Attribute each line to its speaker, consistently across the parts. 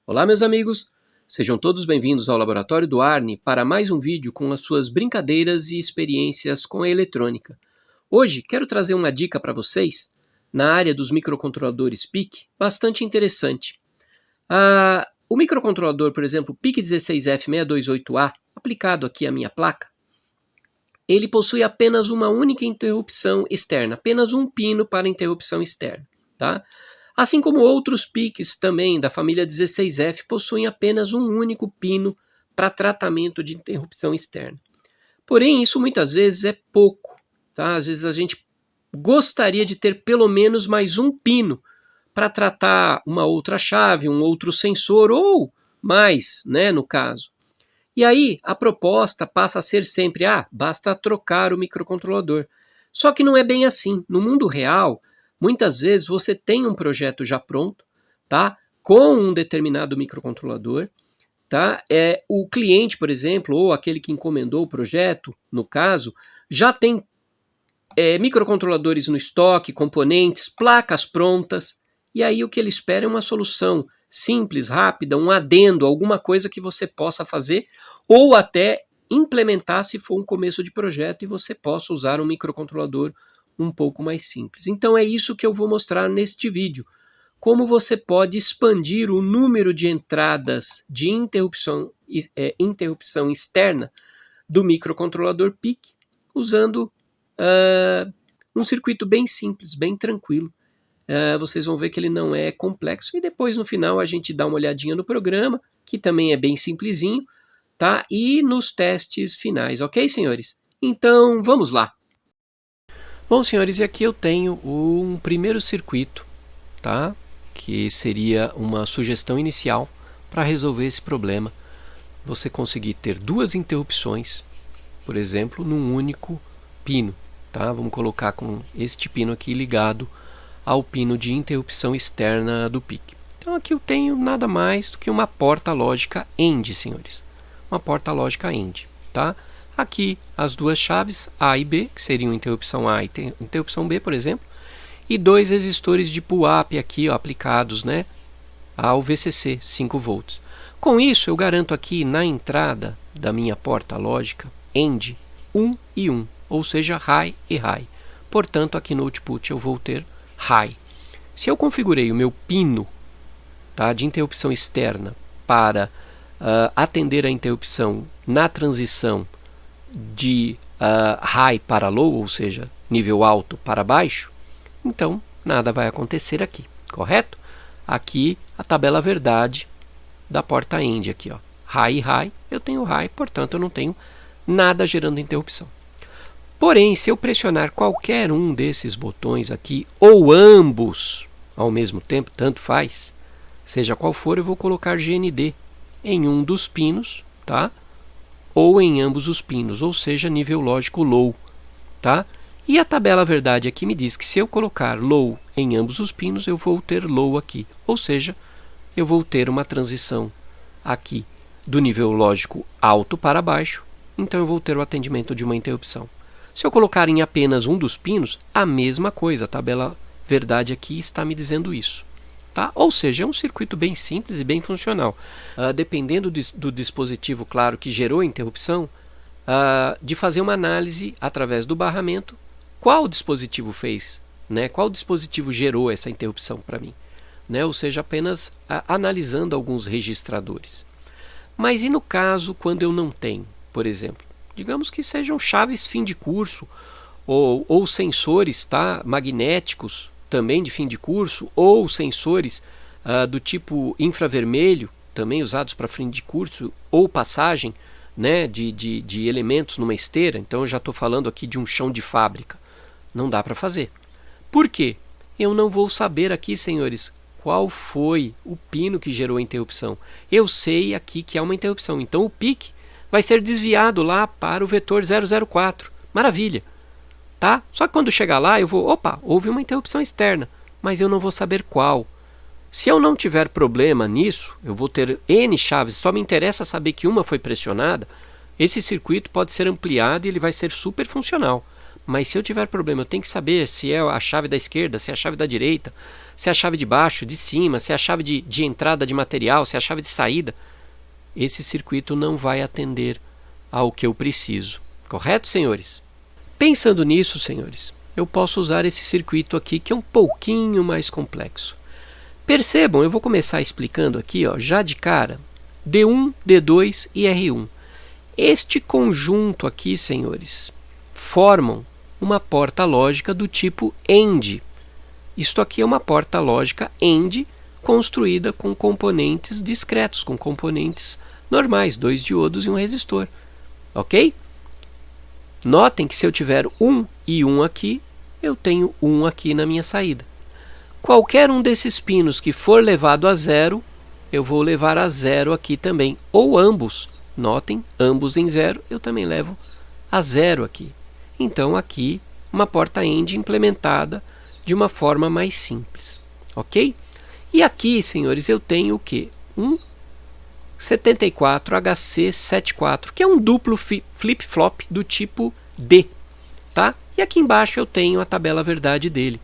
Speaker 1: Olá, meus amigos! Sejam todos bem-vindos ao Laboratório do Arne para mais um vídeo com as suas brincadeiras e experiências com a eletrônica. Hoje quero trazer uma dica para vocês na área dos microcontroladores PIC bastante interessante. O microcontrolador, por exemplo, PIC16F628A, aplicado aqui à minha placa, ele possui apenas uma única interrupção externa, apenas um pino para interrupção externa, tá? Assim como outros PICs também da família 16F possuem apenas um único pino para tratamento de interrupção externa. Porém, isso muitas vezes é pouco, tá? Às vezes a gente gostaria de ter pelo menos mais um pino para tratar uma outra chave, um outro sensor ou mais, né, no caso. E aí a proposta passa a ser sempre, basta trocar o microcontrolador. Só que não é bem assim. No mundo real, muitas vezes você tem um projeto já pronto, tá? Com um determinado microcontrolador, tá? O cliente, por exemplo, ou aquele que encomendou o projeto, no caso, já tem microcontroladores no estoque, componentes, placas prontas, e aí o que ele espera é uma solução simples, rápida, um adendo, alguma coisa que você possa fazer, ou até implementar se for um começo de projeto e você possa usar um microcontrolador um pouco mais simples. Então é isso que eu vou mostrar neste vídeo. Como você pode expandir o número de entradas de interrupção externa do microcontrolador PIC usando um circuito bem simples, bem tranquilo. Vocês vão ver que ele não é complexo e depois no final a gente dá uma olhadinha no programa, que também é bem simplesinho, tá? E nos testes finais, ok, senhores? Então vamos lá. Bom, senhores, e aqui eu tenho um primeiro circuito, tá? Que seria uma sugestão inicial para resolver esse problema. Você conseguir ter duas interrupções, por exemplo, num único pino, tá? Vamos colocar com este pino aqui ligado ao pino de interrupção externa do PIC. Então aqui eu tenho nada mais do que uma porta lógica AND, senhores. Uma porta lógica AND, tá? Aqui as duas chaves A e B, que seriam interrupção A e interrupção B, por exemplo, e dois resistores de pull-up aqui, ó, aplicados, né, ao VCC, 5 volts. Com isso eu garanto aqui na entrada da minha porta lógica AND 1 e 1, ou seja, high e high. Portanto, aqui no output eu vou ter high. Se eu configurei o meu pino, tá, de interrupção externa para atender a interrupção na transição de high para low, ou seja, nível alto para baixo, então nada vai acontecer aqui, correto? Aqui a tabela verdade da porta AND, aqui, ó, high e high, eu tenho high, portanto eu não tenho nada gerando interrupção. Porém, se eu pressionar qualquer um desses botões aqui, ou ambos ao mesmo tempo, tanto faz, seja qual for, eu vou colocar GND em um dos pinos, tá? Ou em ambos os pinos, ou seja, nível lógico low, tá? E a tabela verdade aqui me diz que se eu colocar low em ambos os pinos, eu vou ter low aqui, ou seja, eu vou ter uma transição aqui do nível lógico alto para baixo, então eu vou ter o atendimento de uma interrupção. Se eu colocar em apenas um dos pinos, a mesma coisa, a tabela verdade aqui está me dizendo isso. Tá? Ou seja, é um circuito bem simples e bem funcional. Dependendo do dispositivo, claro, que gerou a interrupção, de fazer uma análise através do barramento, qual dispositivo fez, né? Qual dispositivo gerou essa interrupção para mim. Né? Ou seja, apenas analisando alguns registradores. Mas e no caso quando eu não tenho, por exemplo? Digamos que sejam chaves fim de curso ou sensores, tá, magnéticos também de fim de curso, ou sensores do tipo infravermelho, também usados para fim de curso, ou passagem, né, de elementos numa esteira. Então eu já estou falando aqui de um chão de fábrica. Não dá para fazer. Por quê? Eu não vou saber aqui, senhores, qual foi o pino que gerou a interrupção. Eu sei aqui que há uma interrupção, então o PIC vai ser desviado lá para o vetor 004. Maravilha! Tá? Só que quando chegar lá eu vou, houve uma interrupção externa, mas eu não vou saber qual. Se eu não tiver problema nisso, eu vou ter N chaves, só me interessa saber que uma foi pressionada, esse circuito pode ser ampliado e ele vai ser super funcional. mas se eu tiver problema, eu tenho que saber se é a chave da esquerda, se é a chave da direita, se é a chave de baixo, de cima, se é a chave de entrada de material, se é a chave de saída. Esse circuito não vai atender ao que eu preciso. Correto, senhores? Pensando nisso, senhores, eu posso usar esse circuito aqui, que é um pouquinho mais complexo. Percebam, eu vou começar explicando aqui, ó, já de cara, D1, D2 e R1. Este conjunto aqui, senhores, formam uma porta lógica do tipo AND. Isto aqui é uma porta lógica AND construída com componentes discretos, com componentes normais, 2 diodos e um resistor. Ok? Notem que se eu tiver 1 e 1 aqui, eu tenho 1 aqui na minha saída. Qualquer um desses pinos que for levado a zero, eu vou levar a zero aqui também. Ou ambos. Notem, ambos em zero, eu também levo a zero aqui. Então, aqui, uma porta AND implementada de uma forma mais simples. Ok? E aqui, senhores, eu tenho o quê? Um 74HC74, que é um duplo flip-flop do tipo D. Tá? E aqui embaixo eu tenho a tabela verdade dele.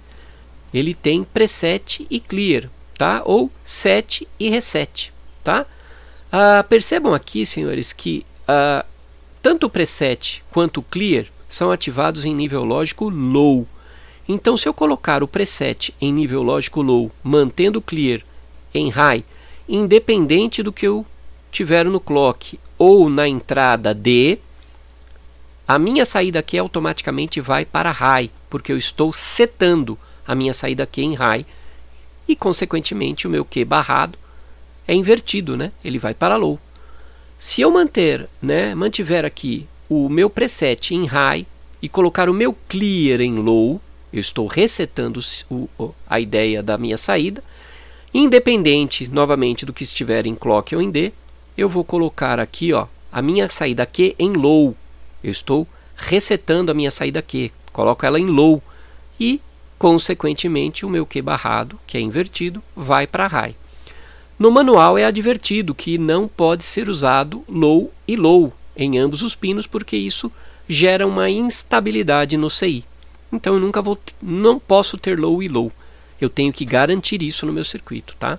Speaker 1: Ele tem preset e clear, tá? Ou set e reset. Tá? Percebam aqui, senhores, que tanto o preset quanto o clear são ativados em nível lógico low. Então, se eu colocar o preset em nível lógico low, mantendo o clear em high, independente do que eu tiver no clock ou na entrada D, a minha saída aqui automaticamente vai para high, porque eu estou setando a minha saída aqui em high e, consequentemente, o meu Q barrado é invertido, né? Ele vai para low. Se eu mantiver aqui o meu preset em high e colocar o meu clear em low, eu estou resetando a ideia da minha saída. Independente, novamente, do que estiver em clock ou em D, eu vou colocar aqui, ó, a minha saída Q em low. Eu estou resetando a minha saída Q. Coloco ela em low. E, consequentemente, o meu Q barrado, que é invertido, vai para high. No manual é advertido que não pode ser usado low e low em ambos os pinos, porque isso gera uma instabilidade no CI. Então, eu não posso ter low e low. Eu tenho que garantir isso no meu circuito, tá?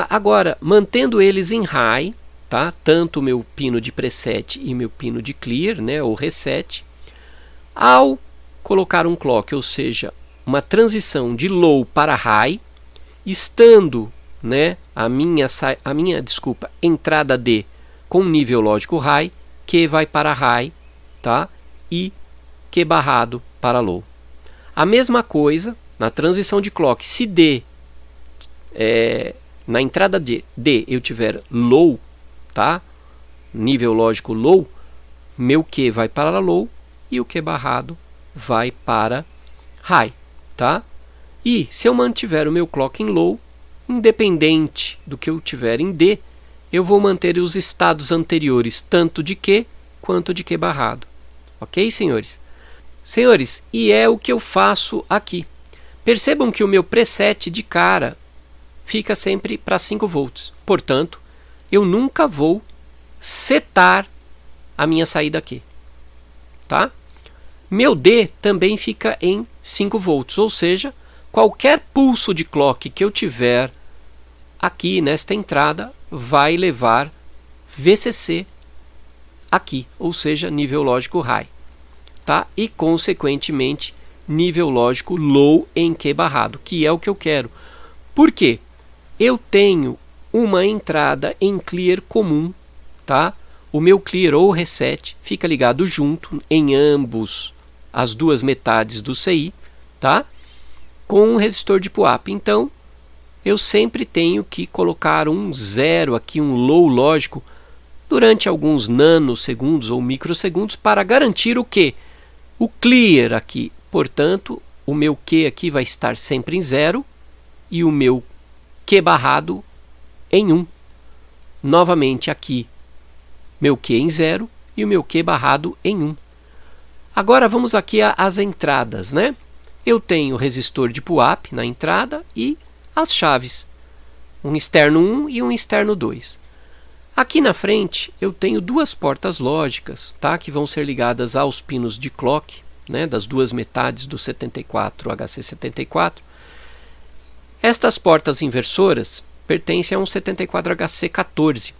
Speaker 1: Agora, mantendo eles em high, tá? Tanto o meu pino de preset e meu pino de clear, né, ou reset, ao colocar um clock, ou seja, uma transição de low para high, estando, né, a minha entrada D com nível lógico high, Q vai para high, tá? E Q barrado para low. A mesma coisa na transição de clock, se D na entrada D eu tiver low, tá? Nível lógico low, meu Q vai para low e o Q barrado vai para high, tá? E se eu mantiver o meu clock em low, independente do que eu tiver em D, eu vou manter os estados anteriores tanto de Q quanto de Q barrado. Ok, senhores? Senhores, e é o que eu faço aqui. Percebam que o meu preset de cara fica sempre para 5 volts. Portanto, eu nunca vou setar a minha saída aqui. Tá? Meu D também fica em 5 volts, ou seja, qualquer pulso de clock que eu tiver aqui nesta entrada vai levar VCC aqui, ou seja, nível lógico high. Tá? E, consequentemente, nível lógico low em Q barrado, que é o que eu quero. Por quê? Eu tenho uma entrada em clear comum, tá? O meu clear ou reset fica ligado junto em ambos as duas metades do CI, tá? Com um resistor de PWAP. Então, eu sempre tenho que colocar um zero aqui, um low lógico, durante alguns nanosegundos ou microsegundos para garantir o quê? O clear aqui. Portanto, o meu Q aqui vai estar sempre em 0 e o meu Q barrado em 1. Novamente aqui, meu Q em 0 e o meu Q barrado em 1. Agora vamos aqui às entradas, né? Eu tenho o resistor de PWAP na entrada e as chaves. Um externo 1 e um externo 2. Aqui na frente eu tenho duas portas lógicas, tá? Que vão ser ligadas aos pinos de clock, né, das duas metades do 74 HC74. Estas portas inversoras pertencem a um 74 HC14.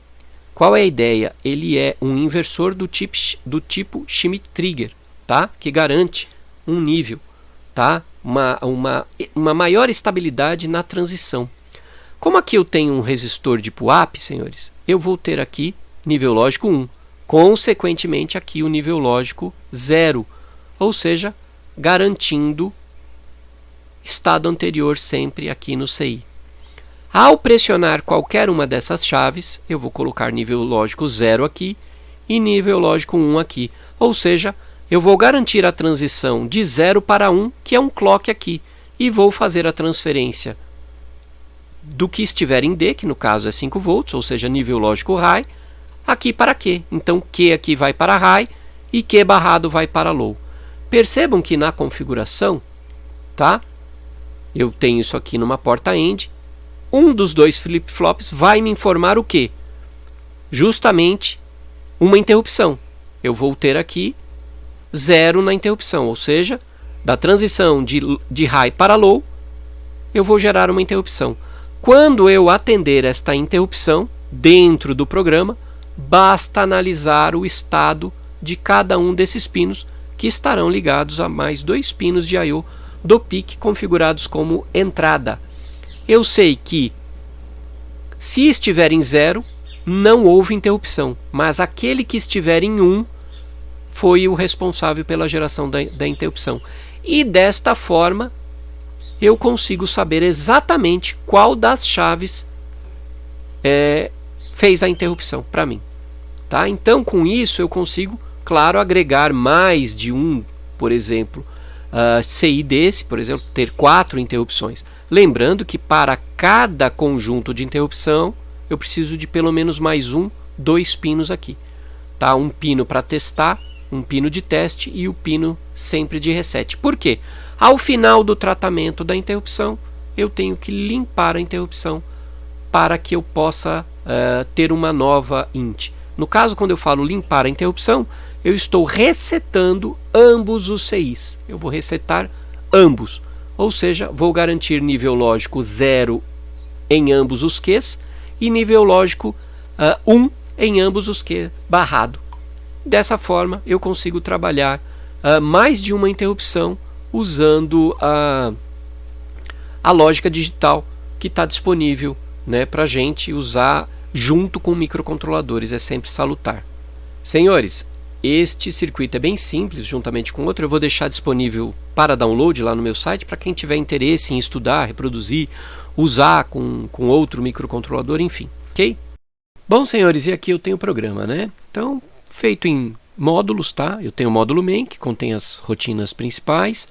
Speaker 1: Qual é a ideia? Ele é um inversor do tipo Schmitt-Trigger, tá? Que garante um nível, tá? uma maior estabilidade na transição. Como aqui eu tenho um resistor de PUAP, senhores, eu vou ter aqui nível lógico 1, consequentemente aqui o nível lógico 0, ou seja, garantindo estado anterior sempre aqui no CI. Ao pressionar qualquer uma dessas chaves, eu vou colocar nível lógico 0 aqui e nível lógico 1 aqui, ou seja, eu vou garantir a transição de 0 para 1, que é um clock aqui, e vou fazer a transferência do que estiver em D, que no caso é 5 volts, ou seja, nível lógico high, aqui para Q. Então Q aqui vai para high e Q barrado vai para low. Percebam que na configuração, tá? Eu tenho isso aqui numa porta AND. Um dos dois flip-flops vai me informar o quê? Justamente uma interrupção. Eu vou ter aqui 0 na interrupção, ou seja, da transição de high para low, eu vou gerar uma interrupção. Quando eu atender esta interrupção dentro do programa, basta analisar o estado de cada um desses pinos, que estarão ligados a mais 2 pinos de I/O do PIC configurados como entrada. Eu sei que se estiver em 0, não houve interrupção, mas aquele que estiver em 1 foi o responsável pela geração da interrupção. E desta forma, eu consigo saber exatamente qual das chaves fez a interrupção para mim. Tá? Então, com isso, eu consigo, claro, agregar mais de um, por exemplo, CI desse, por exemplo, ter 4 interrupções. Lembrando que para cada conjunto de interrupção, eu preciso de pelo menos mais 2 pinos aqui. Tá? Um pino para testar, um pino de teste e o pino sempre de reset. Por quê? Ao final do tratamento da interrupção, eu tenho que limpar a interrupção para que eu possa ter uma nova int. No caso, quando eu falo limpar a interrupção, eu estou resetando ambos os CIs. Eu vou resetar ambos. Ou seja, vou garantir nível lógico 0 em ambos os Qs e nível lógico 1 em ambos os Q barrado. Dessa forma, eu consigo trabalhar mais de uma interrupção usando a lógica digital que está disponível, né, para a gente usar junto com microcontroladores. É sempre salutar. Senhores, este circuito é bem simples, juntamente com outro. Eu vou deixar disponível para download lá no meu site, para quem tiver interesse em estudar, reproduzir, usar com outro microcontrolador, enfim. Ok? Bom, senhores, e aqui eu tenho o programa, né? Então, feito em módulos, tá? Eu tenho o módulo main, que contém as rotinas principais,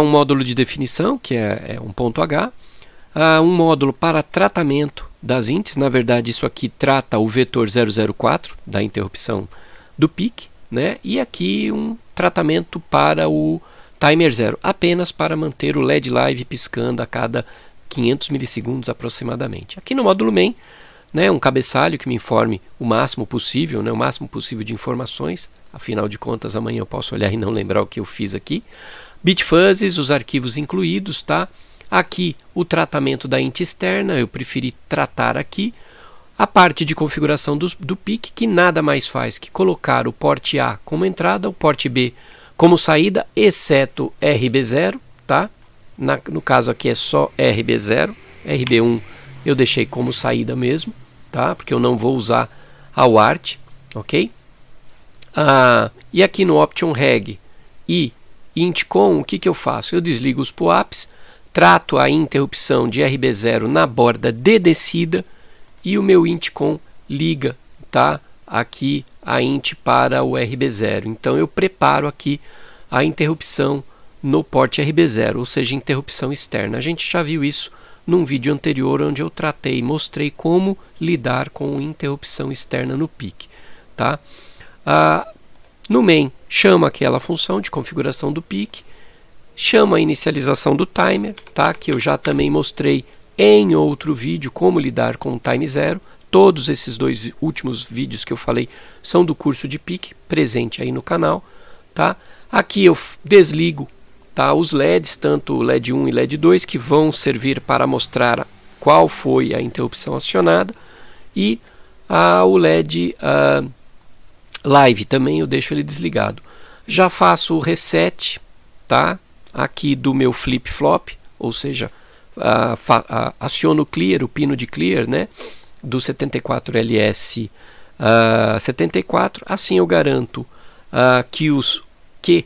Speaker 1: um módulo de definição, que é um ponto H, um módulo para tratamento das ints. Na verdade, isso aqui trata o vetor 004 da interrupção do PIC, né? E aqui um tratamento para o timer 0, apenas para manter o LED live piscando a cada 500 milissegundos aproximadamente. Aqui no módulo main, né, um cabeçalho que me informe o máximo possível, né, o máximo possível de informações. Afinal de contas, amanhã eu posso olhar e não lembrar o que eu fiz aqui. Bitfuzzes, os arquivos incluídos, tá? Aqui o tratamento da int externa, eu preferi tratar aqui. A parte de configuração do PIC, que nada mais faz que colocar o porte A como entrada, o porte B como saída, exceto RB0, tá? No caso aqui é só RB0, RB1 eu deixei como saída mesmo, tá? Porque eu não vou usar a UART, ok? E aqui no Option Reg e IntCon, o que eu faço? Eu desligo os PUAPs, trato a interrupção de RB0 na borda de descida e o meu IntCon liga, tá? Aqui a int para o RB0. Então eu preparo aqui a interrupção no porte RB0, ou seja, interrupção externa. A gente já viu isso num vídeo anterior, onde eu tratei e mostrei como lidar com interrupção externa no PIC, tá? No main, chama aquela função de configuração do PIC, chama a inicialização do timer, tá? Que eu já também mostrei em outro vídeo como lidar com o time 0. Todos esses 2 últimos vídeos que eu falei são do curso de PIC, presente aí no canal, tá? Aqui eu desligo, tá, os LEDs, tanto o LED 1 e LED 2, que vão servir para mostrar qual foi a interrupção acionada, e o LED Live também eu deixo ele desligado. Já faço o reset, tá, aqui do meu flip-flop, ou seja, aciono o clear, o pino de clear, né, do 74LS 74, assim eu garanto que os Q,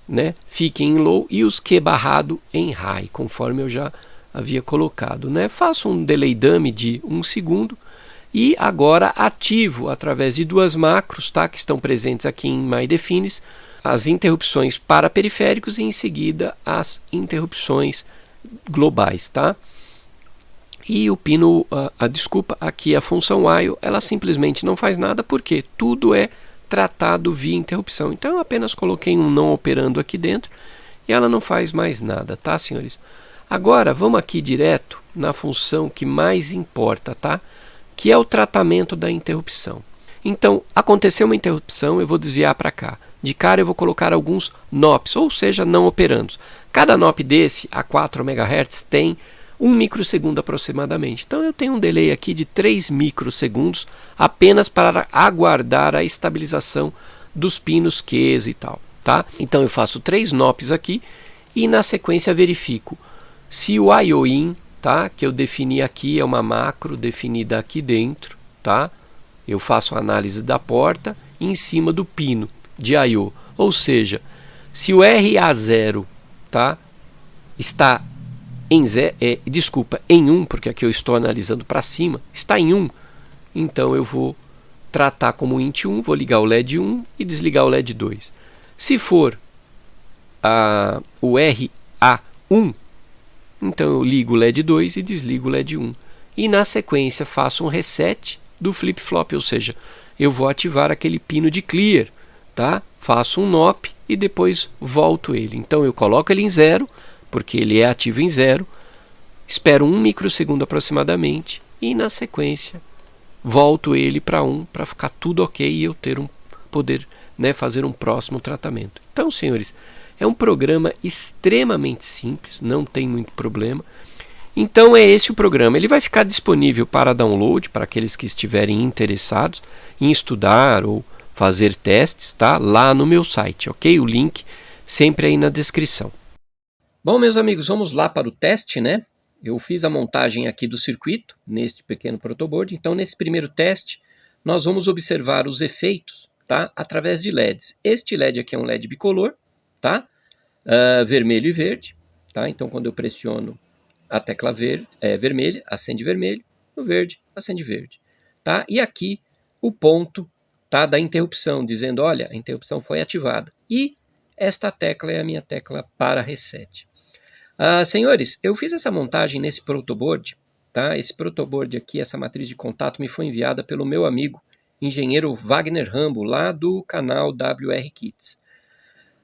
Speaker 1: né, fiquem em low e os Q barrado em high, conforme eu já havia colocado, né. Faço um delay dummy de 1 segundo e agora ativo através de duas macros, tá, que estão presentes aqui em MyDefines, as interrupções para periféricos e em seguida as interrupções globais, tá? E o pino, desculpa, aqui a função while, ela simplesmente não faz nada porque tudo é tratado via interrupção. Então eu apenas coloquei um não operando aqui dentro e ela não faz mais nada, tá, senhores? Agora vamos aqui direto na função que mais importa, tá? Que é o tratamento da interrupção. Então, aconteceu uma interrupção, eu vou desviar para cá. De cara eu vou colocar alguns NOPs, ou seja, não operandos. Cada NOP desse a 4 MHz tem 1 microsegundo aproximadamente. Então eu tenho um delay aqui de 3 microsegundos apenas para aguardar a estabilização dos pinos Qs e tal, tá? Então eu faço 3 NOPs aqui e na sequência verifico se o IO-IN, tá, que eu defini aqui, é uma macro definida aqui dentro, tá? Eu faço a análise da porta em cima do pino de I/O, ou seja, se o RA0, tá, está em em 1, porque aqui eu estou analisando para cima, está em 1, então eu vou tratar como int 1, vou ligar o LED 1 e desligar o LED 2. Se for o RA1, então eu ligo o LED 2 e desligo o LED 1. E na sequência faço um reset do flip-flop, ou seja, eu vou ativar aquele pino de clear, tá? Faço um NOP e depois volto ele. Então eu coloco ele em 0, porque ele é ativo em 0, espero 1 microsegundo aproximadamente e na sequência volto ele para 1 para ficar tudo ok e eu poder, né, fazer um próximo tratamento. Então, senhores, é um programa extremamente simples, não tem muito problema. Então é esse o programa. Ele vai ficar disponível para download para aqueles que estiverem interessados em estudar ou fazer testes, tá? Lá no meu site, ok? O link sempre aí na descrição. Bom, meus amigos, vamos lá para o teste, né? Eu fiz a montagem aqui do circuito neste pequeno protoboard. Então, nesse primeiro teste, nós vamos observar os efeitos, tá, através de LEDs. Este LED aqui é um LED bicolor, tá? Vermelho e verde, tá? Então, quando eu pressiono a tecla vermelha, acende vermelho, no verde, acende verde, tá? E aqui o ponto, tá, da interrupção, dizendo, olha, a interrupção foi ativada. E esta tecla é a minha tecla para reset. Senhores, eu fiz essa montagem nesse protoboard, tá? Esse protoboard aqui, essa matriz de contato me foi enviada pelo meu amigo, engenheiro Wagner Rambo, lá do canal WR Kits.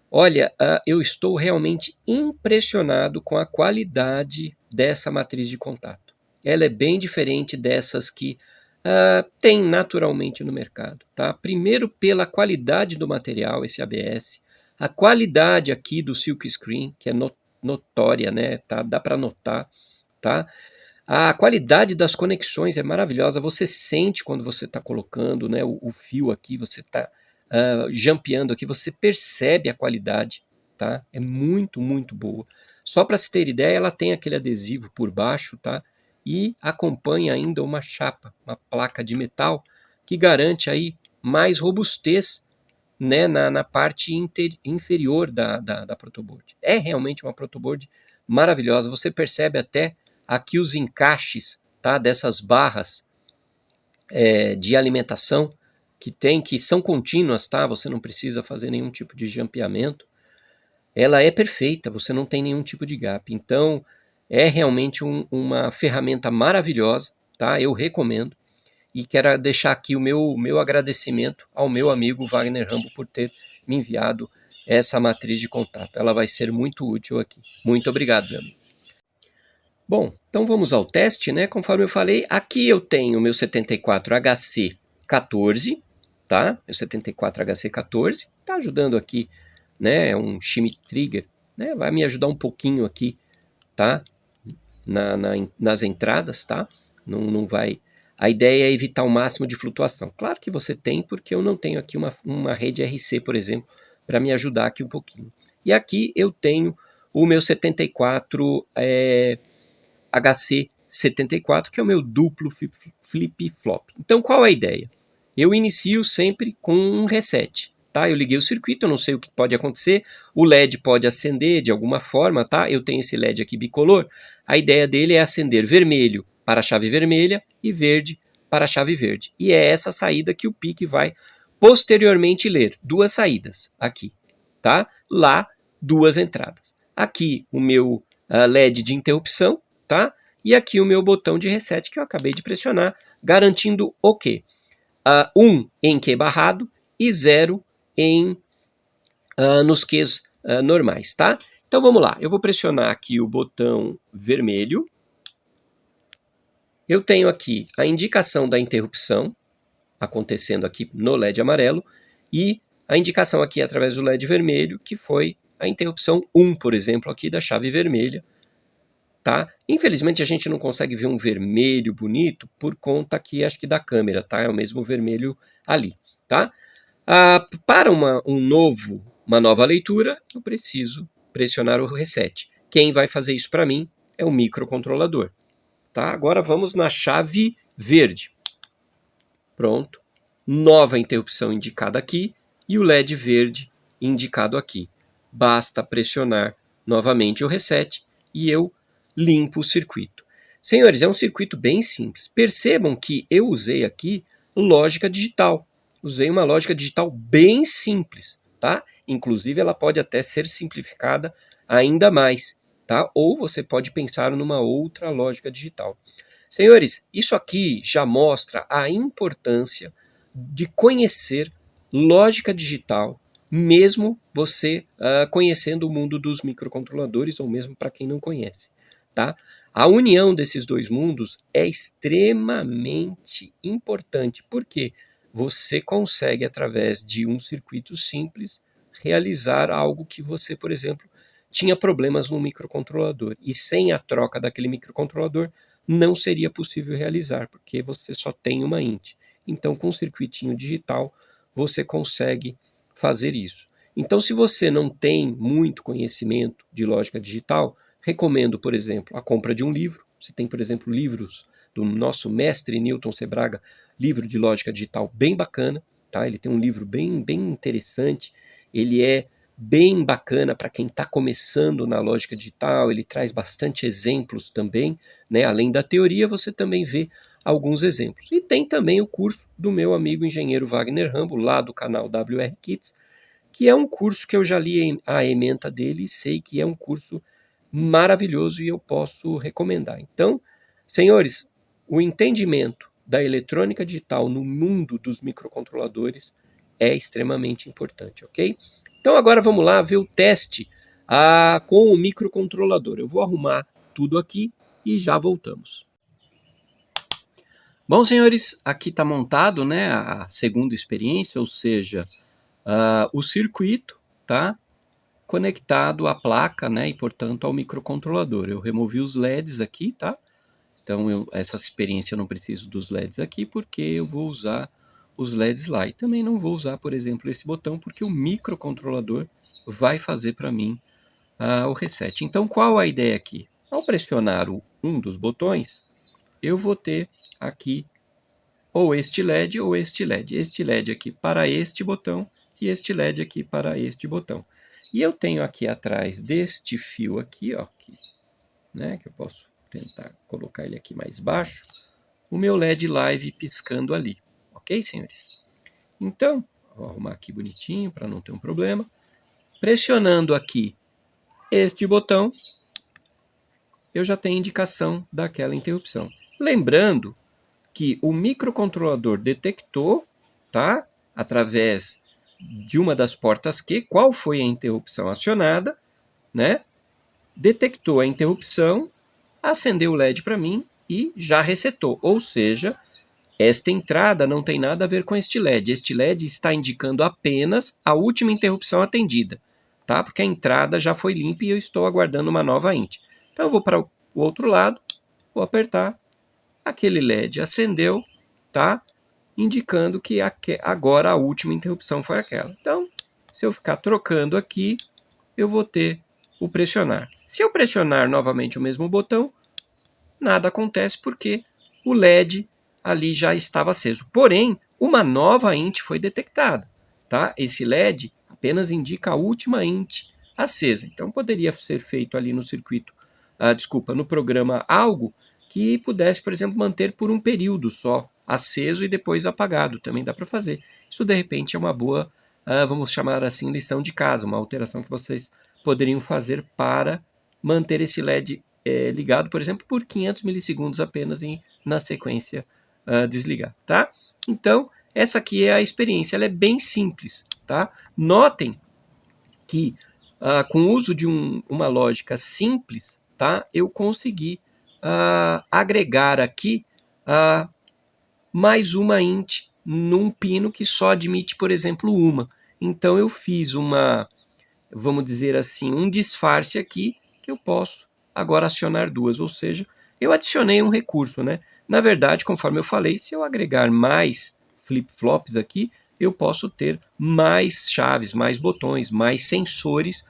Speaker 1: Olha, eu estou realmente impressionado com a qualidade dessa matriz de contato. Ela é bem diferente dessas que tem naturalmente no mercado, tá? Primeiro pela qualidade do material, esse ABS, a qualidade aqui do silk screen, que é notória, né? Tá? Dá para notar, tá? A qualidade das conexões é maravilhosa, você sente quando você está colocando, né, o fio aqui, você está jampeando aqui, você percebe a qualidade, tá? É muito, muito boa. Só para se ter ideia, ela tem aquele adesivo por baixo, tá? E acompanha ainda uma chapa, uma placa de metal, que garante aí mais robustez, né, na parte inferior da protoboard. É realmente uma protoboard maravilhosa, você percebe até aqui os encaixes, tá, dessas barras de alimentação, que são contínuas, tá? Você não precisa fazer nenhum tipo de jampeamento. Ela é perfeita, você não tem nenhum tipo de gap. Então, é realmente uma ferramenta maravilhosa, tá? Eu recomendo. E quero deixar aqui o meu agradecimento ao meu amigo Wagner Rambo por ter me enviado essa matriz de contato. Ela vai ser muito útil aqui. Muito obrigado, meu amigo. Bom, então vamos ao teste, né? Conforme eu falei, aqui eu tenho o meu 74HC14, tá? Meu 74HC14, tá ajudando aqui né? É um Schmitt trigger, né? Vai me ajudar um pouquinho aqui, tá? Nas entradas, tá? Não vai... A ideia é evitar o máximo de flutuação. Claro que você tem, porque eu não tenho aqui uma rede RC, por exemplo, para me ajudar aqui um pouquinho. E aqui eu tenho o meu 74 HC74, que é o meu duplo flip-flop. Então, qual é a ideia? Eu inicio sempre com um reset. Tá? Eu liguei o circuito, eu não sei o que pode acontecer, o LED pode acender de alguma forma, tá? Eu tenho esse LED aqui bicolor, a ideia dele é acender vermelho para a chave vermelha e verde para a chave verde. E é essa saída que o PIC vai posteriormente ler, duas saídas aqui, tá? Lá, duas entradas. Aqui o meu LED de interrupção, tá? E aqui o meu botão de reset que eu acabei de pressionar, garantindo o quê? 1 em Q barrado e 0 nos Qs normais, tá? Então vamos lá, eu vou pressionar aqui o botão vermelho. Eu tenho aqui a indicação da interrupção acontecendo aqui no LED amarelo e a indicação aqui através do LED vermelho, que foi a interrupção 1, por exemplo, aqui da chave vermelha. Tá? Infelizmente a gente não consegue ver um vermelho bonito por conta aqui, acho que da câmera, tá? É o mesmo vermelho ali, tá? Para uma nova leitura, eu preciso pressionar o reset. Quem vai fazer isso para mim é o microcontrolador, tá? Agora vamos na chave verde. Pronto. Nova interrupção indicada aqui e o LED verde indicado aqui. Basta pressionar novamente o reset e eu limpo o circuito. Senhores, é um circuito bem simples. Percebam que eu usei aqui lógica digital. Usei uma lógica digital bem simples, tá? Inclusive ela pode até ser simplificada ainda mais, tá? Ou você pode pensar numa outra lógica digital. Senhores, isso aqui já mostra a importância de conhecer lógica digital, mesmo você conhecendo o mundo dos microcontroladores, ou mesmo para quem não conhece. Tá? A união desses dois mundos é extremamente importante, porque você consegue, através de um circuito simples, realizar algo que você, por exemplo, tinha problemas no microcontrolador. E sem a troca daquele microcontrolador, não seria possível realizar, porque você só tem uma int. Então, com um circuitinho digital, você consegue fazer isso. Então, se você não tem muito conhecimento de lógica digital, recomendo, por exemplo, a compra de um livro. Você tem, por exemplo, livros do nosso mestre Newton Sebraga, livro de lógica digital bem bacana, tá? Ele tem um livro bem interessante, ele é bem bacana para quem está começando na lógica digital, ele traz bastante exemplos também, né? Além da teoria, você também vê alguns exemplos. E tem também o curso do meu amigo engenheiro Wagner Rambo, lá do canal WR Kids, que é um curso que eu já li a ementa dele e sei que é um curso maravilhoso e eu posso recomendar. Então, senhores, o entendimento da eletrônica digital no mundo dos microcontroladores é extremamente importante, ok? Então agora vamos lá ver o teste com o microcontrolador. Eu vou arrumar tudo aqui e já voltamos. Bom, senhores, aqui está montado, né, a segunda experiência, ou seja, o circuito, tá? Conectado à placa, né, e portanto ao microcontrolador. Eu removi os LEDs aqui, tá? Então essa experiência eu não preciso dos LEDs aqui porque eu vou usar os LEDs lá. E também não vou usar, por exemplo, esse botão porque o microcontrolador vai fazer para mim o reset. Então qual a ideia aqui? Ao pressionar um dos botões, eu vou ter aqui ou este LED ou este LED. Este LED aqui para este botão e este LED aqui para este botão. E eu tenho aqui atrás deste fio aqui, ó, né, que eu posso tentar colocar ele aqui mais baixo, o meu LED live piscando ali. Ok, senhores? Então, vou arrumar aqui bonitinho para não ter um problema. Pressionando aqui este botão, eu já tenho indicação daquela interrupção. Lembrando que o microcontrolador detectou, tá, através de uma das portas Q, qual foi a interrupção acionada, né? Detectou a interrupção, acendeu o LED para mim e já resetou. Ou seja, esta entrada não tem nada a ver com este LED. Este LED está indicando apenas a última interrupção atendida. tá? Porque a entrada já foi limpa e eu estou aguardando uma nova int. Então eu vou para o outro lado, vou apertar, aquele LED acendeu, tá? Indicando que agora a última interrupção foi aquela. Então, se eu ficar trocando aqui, eu vou ter o pressionar. Se eu pressionar novamente o mesmo botão, nada acontece porque o LED ali já estava aceso. Porém, uma nova int foi detectada, tá? Esse LED apenas indica a última int acesa. Então poderia ser feito ali no circuito, no programa algo que pudesse, por exemplo, manter por um período só aceso e depois apagado. Também dá para fazer. Isso de repente é uma boa, vamos chamar assim, lição de casa, uma alteração que vocês poderiam fazer para manter esse LED ligado, por exemplo, por 500 milissegundos apenas na sequência desligar, tá? Então, essa aqui é a experiência, ela é bem simples, tá? Notem que com o uso de uma lógica simples, tá? Eu consegui agregar aqui mais uma int num pino que só admite, por exemplo, uma. Então eu fiz vamos dizer assim, um disfarce aqui que eu posso agora acionar duas, ou seja, eu adicionei um recurso, né? Na verdade, conforme eu falei, se eu agregar mais flip-flops aqui, eu posso ter mais chaves, mais botões, mais sensores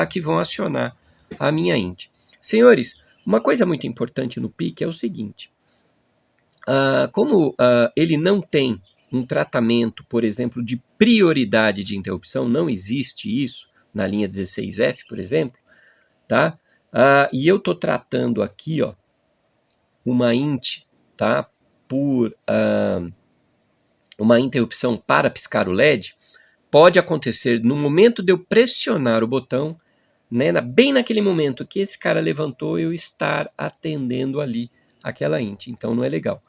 Speaker 1: que vão acionar a minha int. Senhores, uma coisa muito importante no PIC é o seguinte, como ele não tem um tratamento, por exemplo, de prioridade de interrupção, não existe isso na linha 16F, por exemplo, tá? E eu estou tratando aqui, ó, uma int, tá? Por uma interrupção para piscar o LED, pode acontecer no momento de eu pressionar o botão, né, bem naquele momento que esse cara levantou, eu estar atendendo ali aquela int. Então não é legal.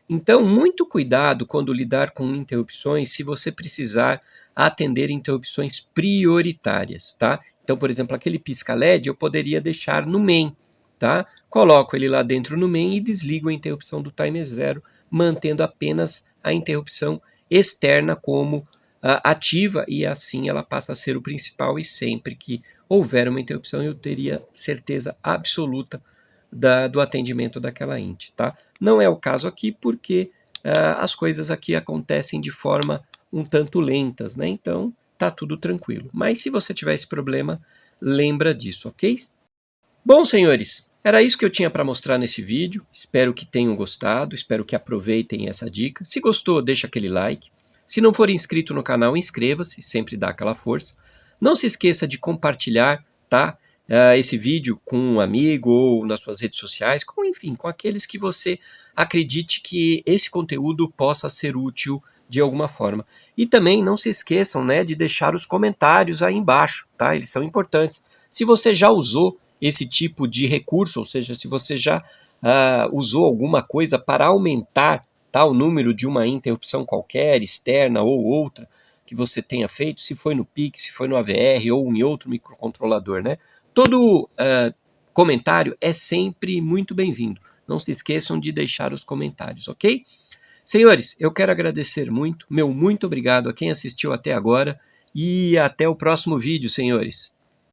Speaker 1: Então, muito cuidado quando lidar com interrupções se você precisar atender interrupções prioritárias, tá? Então, por exemplo, aquele pisca-LED eu poderia deixar no main, tá? Coloco ele lá dentro no main e desligo a interrupção do timer zero, mantendo apenas a interrupção externa como ativa e assim ela passa a ser o principal e sempre que houver uma interrupção eu teria certeza absoluta do atendimento daquela int, tá? Não é o caso aqui porque as coisas aqui acontecem de forma um tanto lentas, né? Então tá tudo tranquilo. Mas se você tiver esse problema, lembra disso, ok? Bom, senhores, era isso que eu tinha para mostrar nesse vídeo. Espero que tenham gostado, espero que aproveitem essa dica. Se gostou, deixa aquele like. Se não for inscrito no canal, inscreva-se, sempre dá aquela força. Não se esqueça de compartilhar, tá? Esse vídeo com um amigo ou nas suas redes sociais, enfim, com aqueles que você acredite que esse conteúdo possa ser útil de alguma forma. E também não se esqueçam, né, de deixar os comentários aí embaixo, tá? Eles são importantes. Se você já usou esse tipo de recurso, ou seja, se você já usou alguma coisa para aumentar, tá, o número de uma interrupção qualquer, externa ou outra, que você tenha feito, se foi no PIC, se foi no AVR ou em outro microcontrolador, né? Todo comentário é sempre muito bem-vindo. Não se esqueçam de deixar os comentários, ok? Senhores, eu quero agradecer muito, muito obrigado a quem assistiu até agora e até o próximo vídeo, senhores.